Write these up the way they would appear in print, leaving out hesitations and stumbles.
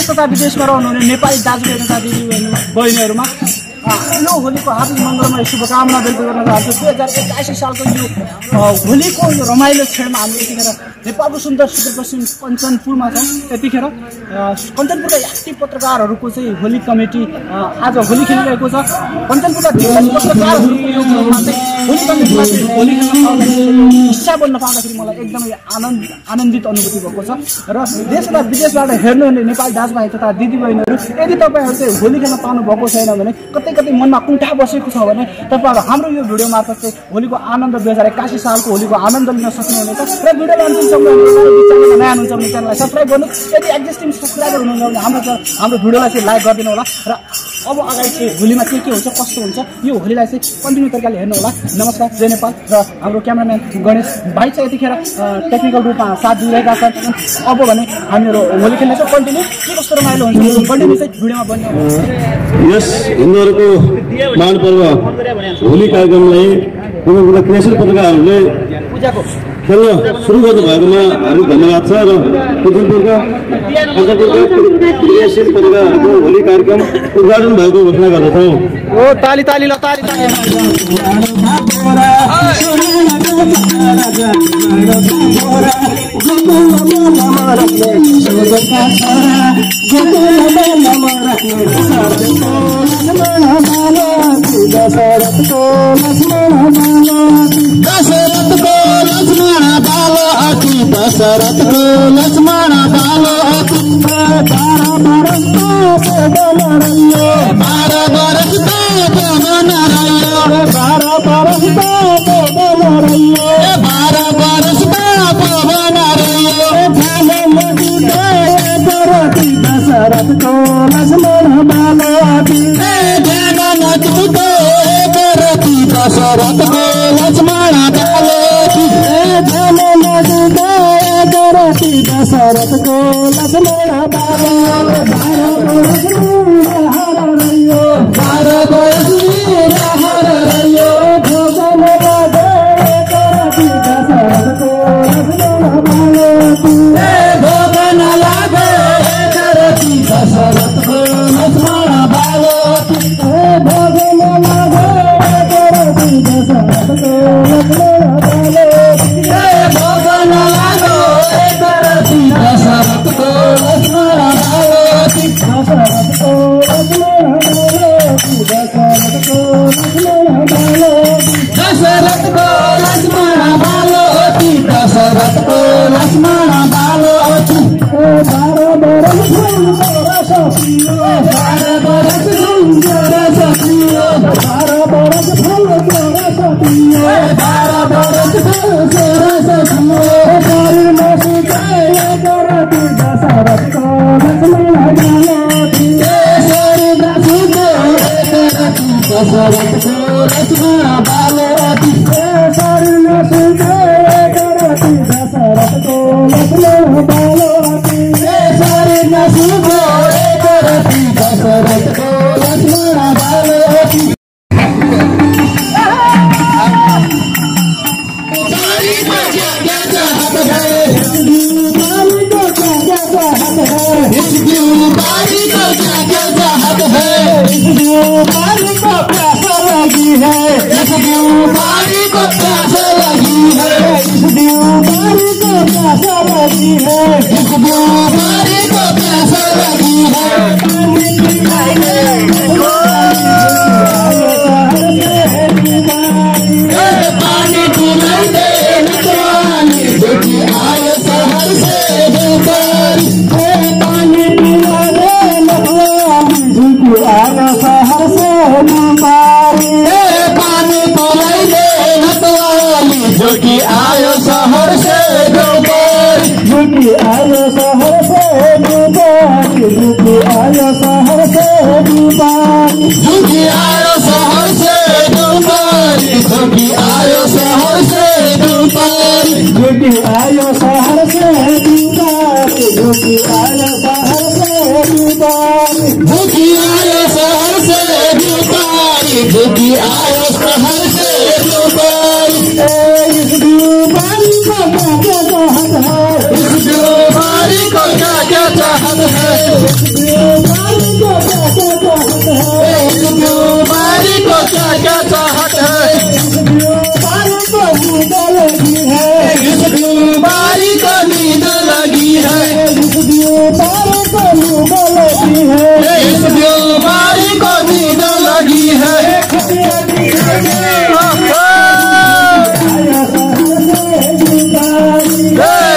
देश तथा विदेशमा रहनुहुने नेपाली दाजुभाइ तथा दिदीबहिनीहरूमा यो होलीको हार्दिक मङ्गलमय शुभकामना व्यक्त गर्न चाहन्छु। 2081 सालको यो होलीको यो रमाइलो क्षणमा हामी यतिखेर नेपालको सुन्दर सुदूरपश्चिम कञ्चनपुरमा छौँ। यतिखेर कञ्चनपुरका एक्टिभ पत्रकारहरूको चाहिँ होली कमिटी आज होली खेलिरहेको छ। कञ्चनपुरका पत्रकारहरूको यो होली कमिटीमा चाहिँ होली खेल्न हिस्सा बन्न पाउँदाखेरि मलाई एकदमै आनन्दित अनुभूति भएको छ। र देश तथा विदेशबाट हेर्नुहुने नेपाली दाजुभाइ तथा दिदीबहिनीहरू यदि तपाईँहरू चाहिँ होली खेल्न पाउनु भएको छैन भने कतै मनमा कुण्ठा बसेको छ भने तपाईँहरू हाम्रो यो भिडियो मार्फत चाहिँ होलीको आनन्द 2081 सालको होलीको आनन्द लिन सक्नुहुनेछ। र भिडियोलाई अन्तिमसम्म नयाँ हुनुहुन्छ भने च्यानललाई सब्सक्राइब गर्नु। यदि एक्जिस्टिङ सब्सक्राइबर हुनुहुन्छ भने हाम्रो भिडियोलाई चाहिँ लाइक गरिदिनु होला। र अब अगाडि चाहिँ होलीमा के हुन्छ कस्तो हुन्छ यो होलीलाई चाहिँ कन्टिन्यू तरिकाले हेर्नु होला। नमस्कार, जय नेपाल। र हाम्रो क्यामेराम्यान गणेश भाइ चाहिँ यतिखेर टेक्निकल रूपमा साथ दिइरहेका छन्। अब भने हामीहरू होली खेल्ने चाहिँ कन्टिन्यू के कस्तो रमाइलो हुन्छ कन्टिन्यू चाहिँ भिडियोमा बन्ने यस हिन्दूहरूको महापर्व होली कार्यक्रमलाई कुनै क्रियाशील पत्रकारहरूले खेल्न सुरु गर्नु भएकोमा हामी धन्यवाद छ। र कञ्चनपुरका क्रियाशील पत्रकारहरूको होली कार्यक्रम उद्घाटन भएको घोषणा गर्दछौँ। ताली ताली ल ताली ताली दशरथ को लक्ष्मण बालो 12 बरस तो बन रहियो 12 बरस तो बन रहियो 12 बरस तो बन रहियो 12 बरस तो बन रहियो दशरथ को लक्ष्मण बालो दशरथ को लक्ष्मण बालो दशरथ को लक्ष्मण बालो 12 बरस हर रहियो भोगन लागे दशरथ को लक्ष्मण बालो भोगन लागे दशरथ को लक्ष्मण बालो भोगन लागे दशरथ को लक्ष्मण बालो भोगन लागो दशरथ को लक्ष्मण बालो दशरथ को लक्ष्मण बालो दशरथ को लक्ष्मण बालो दशरथ को लक्ष्मण बालो दशरथ को लक्ष्मण बालो 12 बरस सखियो 12 बरस सखियो 12 बरस सखियो 12 बरस सखियो दशरथ को लक्ष्मण बालो दशरथ को लक्ष्मण बालो दशरथ को लक्ष्मण बालो दशरथ को लक्ष्मण बालो आयो शहर से आयो शहर से दुखी आयो शहर से दुखी आयो शहर से दुखी आयो शहर से दुखी आयो शहर से दुखी आयो शहर से दुखी आयो शहर से दुखी आयो शहर से इस बीमारी को क्या कहत है इस बीमारी को क्या कहता चाहत है, इस बीमारी को क्या क्या चाहत है, इस बीमारी को नींद लगी है, इस बीमारी को नींद लगी है।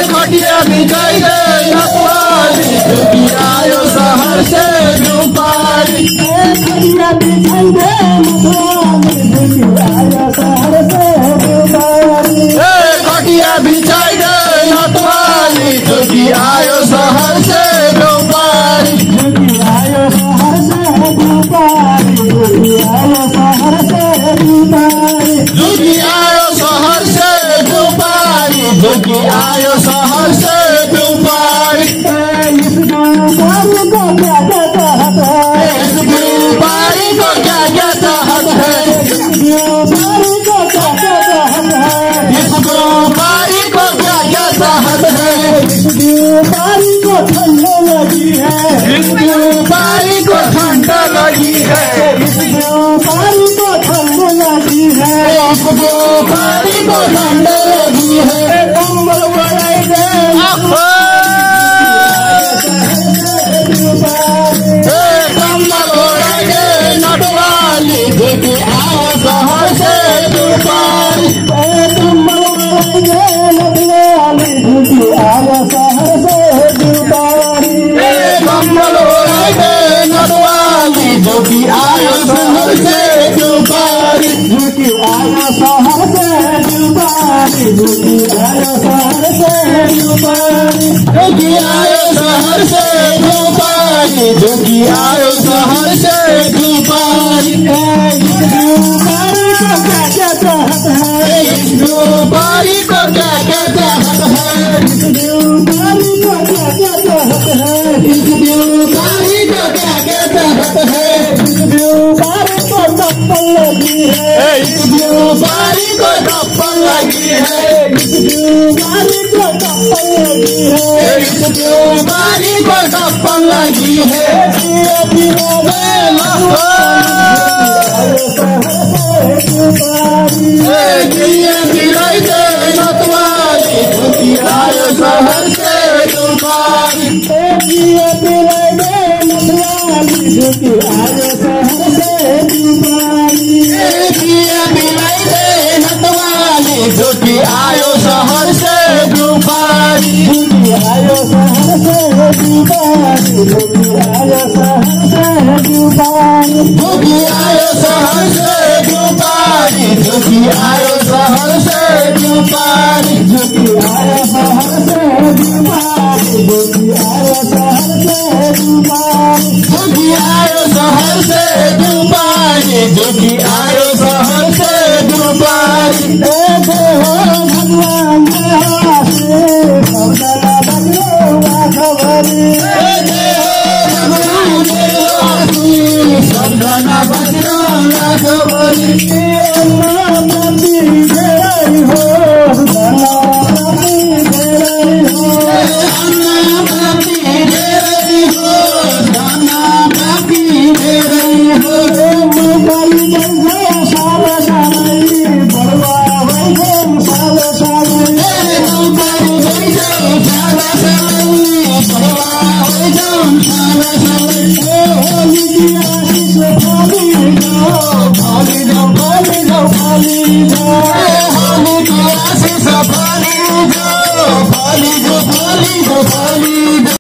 खटिया बिछाई दे नटवाली, जोगी आयो शहर से रूपाली, खटिया बिछाई दे नटवाली, जोगी आयो शहर से रूपाली, खटिया बिछाई दे नटवाली, जोगी आयो शहर से रूपाली, जोगी आयो शहर से रूपाली, जोगी आयो शहर से रूपाली, जोगी आयो शहर से रूपाली, जोगी आयो शहर से रूपाली। इस बीमारी को क्या क्या चाहत है, इस बीमारी को क्या क्या चाहत है, इस बीमारी को क्या क्या चाहत है, इस बीमारी को क्या क्या चाहत है, इस बीमारी को ठंडा लगी है, इस बीमारी को ठंडा लगी है, इस बीमारी को ठंडा लगी है, इस बीमारी को ठंडा लगी है। कम्बल बढ़ाई दे, कम्बल बढ़ाई दे नटवाली, जोगी आयो शहर से रूपाली, कम्बल बढ़ाई दे नटवाली, जोगी आयो शहर से रूपाली, कम्बल बढ़ाई दे नटवाली, जोगी आयो शहर से रूपाली, जोगी आयो शहर से रूपाली, जोगी आयो शहर से रूपाली, जोगी आयो शहर से रूपाली, जोगी आयो शहर से रूपाली। इस बीमारी को क्या क्या चाहत है, इस बीमारी को क्या क्या चाहत है, इस बीमारी को क्या क्या चाहत है, इस बीमारी को क्या क्या चाहत है, इस बीमारी को टप्पल लगी है, इस बीमारी को टप्पल लगी है, इस बीमारी को टप्पल लगी है, इस बीमारी को टप्पल लगी है। आयो शहर से रूपाली, जोगी आयो शहर से रूपाली, नटवाली, जोगी आयो शहर से रूपाली, जोगी आयो शहर से रूपाली, जोगी आयो शहर से रूपाली, जोगी आयो शहर से रूपाली, जोगी आयो शहर से रूपाली, जोगी आयो शहर से रूपाली, जोगी आयो शहर से रूपाली, जोगी आयो शहर से रूपाली, जोगी आयो शहर से रूपाली। भगवान से खबरी, सबना बजना